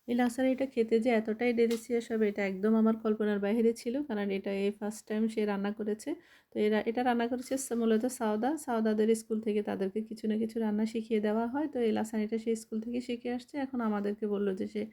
এই লাসানিটা খেতে যে এতটাই ডেলিশিয়াস হবে এটা একদম আমার কল্পনার বাইরে ছিল, কারণ এটা এই ফার্স্ট টাইম সে রান্না করেছে। তো এটা রান্না করেছে মূলত সাউদাদের স্কুল থেকে তাদেরকে কিছু না কিছু রান্না শিখিয়ে দেওয়া হয়। তো এই লাসানিটা সে স্কুল থেকে শিখে আসছে, এখন আমাদেরকে বললো যে সে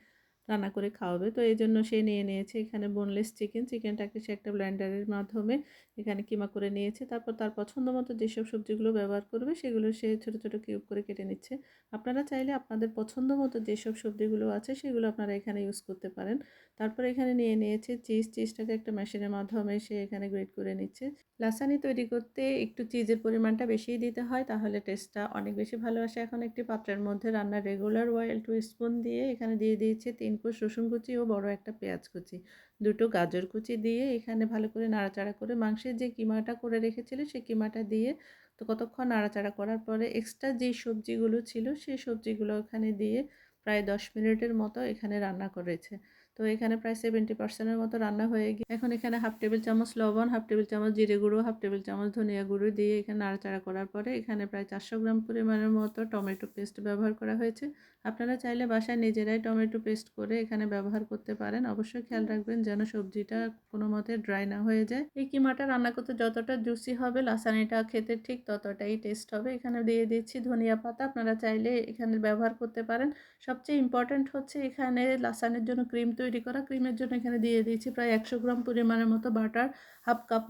রান্না করে খাওয়াবে। তো এই জন্য সে নিয়ে নিয়েছে এখানে বোনলেস চিকেনটাকে সে একটা ব্লেন্ডারের মাধ্যমে এখানে কিমা করে নিয়েছে। তারপর তার পছন্দ মতো যেসব সবজিগুলো ব্যবহার করবে সেগুলো সে ছোটো ছোটো কিউব করে কেটে নিচ্ছে। আপনারা চাইলে আপনাদের পছন্দ মতো যেসব সবজিগুলো আছে সেগুলো আপনারা এখানে ইউজ করতে পারেন। তারপর এখানে নিয়ে নিয়েছে চিজটাকে একটা মেশিনের মাধ্যমে সে এখানে গ্রেট করে নিচ্ছে। লাসানি তৈরি করতে একটু চিজের পরিমাণটা বেশিই দিতে হয়, তাহলে টেস্টটা অনেক বেশি ভালো আসে। এখন একটি পাত্রের মধ্যে রান্নার রেগুলার অয়েল 2 স্পুন দিয়ে এখানে দিয়ে দিয়েছে 3 কোষ রসুন কুচি ও বড় একটা পেঁয়াজ কুচি, দুটো গাজর কুচি দিয়ে এখানে ভালো করে নাড়াচাড়া করে মাংসের যে কিমাটা করে রেখেছিল সেই কিমাটা দিয়ে তো কতক্ষণ নাড়াচাড়া করার পরে এক্সট্রা যেই সবজিগুলো ছিল সেই সবজিগুলো ওখানে দিয়ে প্রায় 10 মিনিটের মতো এখানে রান্না করেছে। তো এখানে প্রায় 70% মতো রান্না হয়ে গিয়ে এখন এখানে হাফ টেবিল চামচ লবণ, হাফ টেবিল চামচ জিরে গুঁড়ো, হাফ টেবিল চামচ ধনিয়া গুঁড়ো দিয়ে এখানে নাড়াচাড়া করার পরে এখানে প্রায় 400 গ্রাম পরিমাণের মতো টমেটো পেস্ট ব্যবহার করা হয়েছে। আপনারা চাইলে বাসায় নিজেরাই টমেটো পেস্ট করে এখানে ব্যবহার করতে পারেন। অবশ্যই খেয়াল রাখবেন যেন সবজিটা কোনো মতে ড্রাই না হয়ে যায়। এই কিমাটা রান্না করতে যতটা জুসি হবে লাসানিটা খেতে ঠিক ততটাই টেস্ট হবে। এখানে দিয়ে দিচ্ছি ধনিয়া পাতা, আপনারা চাইলে এখানে ব্যবহার করতে পারেন। সবচেয়ে ইম্পর্ট্যান্ট হচ্ছে এখানে লাসানের জন্য ক্রিম তৈরি করা। ক্রিমের জন্য এখানে দিয়ে দিয়েছি প্রায় 100 গ্রাম পরিমাণের মতো বাটার, হাফ কাপ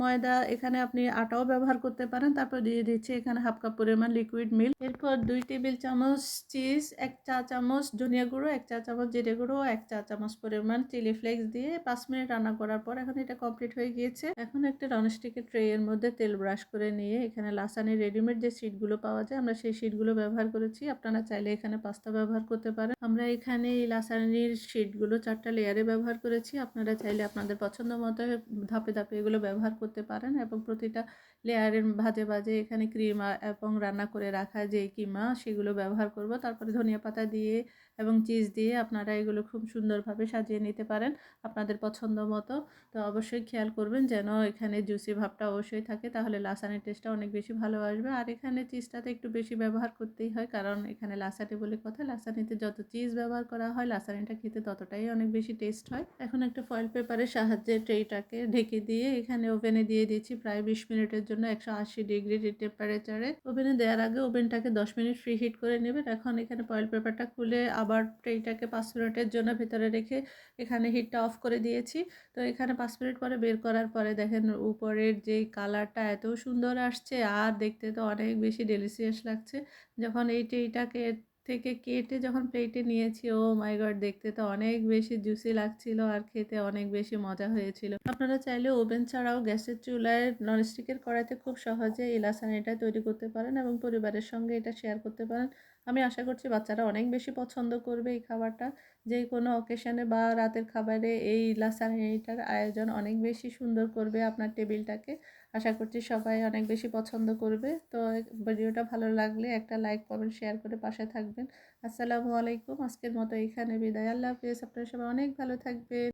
ময়দা এখানে আপনি আটাও ব্যবহার করতে পারেন। তারপর দিয়ে দিচ্ছি এখানে হাফ কাপ পরিমাণ লিকুইড মিল্ক। এরপর 2 টেবিল চামচ চিজ, 1 চা চামচ ধনিয়া গুঁড়ো, 1 চা চামচ জিরে গুঁড়ো, 1 চা চামচ পরিমাণ চিলি ফ্লেক্স দিয়ে 5 মিনিট রান্না করার পর এখন এটা কমপ্লিট হয়ে গিয়েছে। এখন একটা ননস্টিকের ট্রে এর মধ্যে তেল ব্রাশ করে নিয়ে এখানে লাসানির রেডিমেড যে শিটগুলো পাওয়া যায় আমরা সেই শিটগুলো ব্যবহার করেছি। আপনারা চাইলে এখানে পাস্তা ব্যবহার করতে পারেন। আমরা এখানে এই লাসানির শিটগুলো 4টা লেয়ারে ব্যবহার করেছি। আপনারা চাইলে আপনাদের পছন্দ মতো ধাপে ধাপে এগুলো ব্যবহার করতে পারেন এবং প্রতিটা লেয়ারের ভাজে ভাজে এখানে ক্রিম এবং রান্না করে রাখা যে কিমা সেগুলো ব্যবহার করব। তারপরে ধনিয়া পাতা দিয়ে এবং চিজ দিয়ে আপনারা এগুলো খুব সুন্দরভাবে সাজিয়ে নিতে পারেন আপনাদের পছন্দ মতো। তো অবশ্যই খেয়াল করবেন যেন এখানে জুসি ভাবটা অবশ্যই থাকে, তাহলে লাসানির টেস্টটা অনেক বেশি ভালো আসবে। আর এখানে চিজটাতে একটু বেশি ব্যবহার করতেই হয়, কারণ এখানে লাসানি বলে কথা, লাসানিতে যত চিজ ব্যবহার করা হয় লাসানিটা খেতে ততটাই অনেক বেশি টেস্ট হয়। এখন একটা ফয়েল পেপারের সাহায্যে ট্রেটাকে ঢেকে দিয়ে এখানে ওভেনে দিয়ে দিচ্ছি প্রায় 20 মিনিটের জন্য 180 ডিগ্রি টেম্পারেচারে। ওভেনে দেওয়ার আগে ওভেনটাকে 10 মিনিট ফ্রি হিট করে নেবেন। এখন এখানে ফয়েল পেপারটা খুলে আবার ট্রেটাকে 5 মিনিটের জন্য ভেতরে রেখে এখানে হিটটা অফ করে দিয়েছি। তো এখানে 5 মিনিট পরে বের করার পরে দেখেন উপরের যেই কালারটা এত সুন্দর আসছে আর দেখতে তো অনেক বেশি ডেলিশিয়াস লাগছে। যখন এই ট্রেটাকে থেকে কেটে যখন প্লেটে নিয়েছি, ও মাই গড, দেখতে তো অনেক বেশি জুসি লাগছিল আর খেতে অনেক বেশি মজা হয়েছিল। আপনারা চাইলে ওভেন ছাড়াও গ্যাসের চুলায় ননস্টিকের কড়াইতে খুব সহজে এই লাসানিটা তৈরি করতে পারেন এবং পরিবারের সঙ্গে এটা শেয়ার করতে পারেন। আমি আশা করছি বাচ্চারা অনেক বেশি পছন্দ করবে এই খাবারটা। যে কোনো অকেশনে বা রাতের খাবারে এই লাসানিটার আয়োজন অনেক বেশি সুন্দর করবে আপনার টেবিলটাকে। আশা করছি সবাই অনেক বেশি পছন্দ করবে। তো ভিডিওটা ভালো লাগলে একটা লাইক কমেন্ট শেয়ার করে পাশে থাকবেন। আসসালামু আলাইকুম। আজকের মতো এখানে বিদায়। আল্লাহ হাফেজ। আপনারা সবাই অনেক ভালো থাকবেন।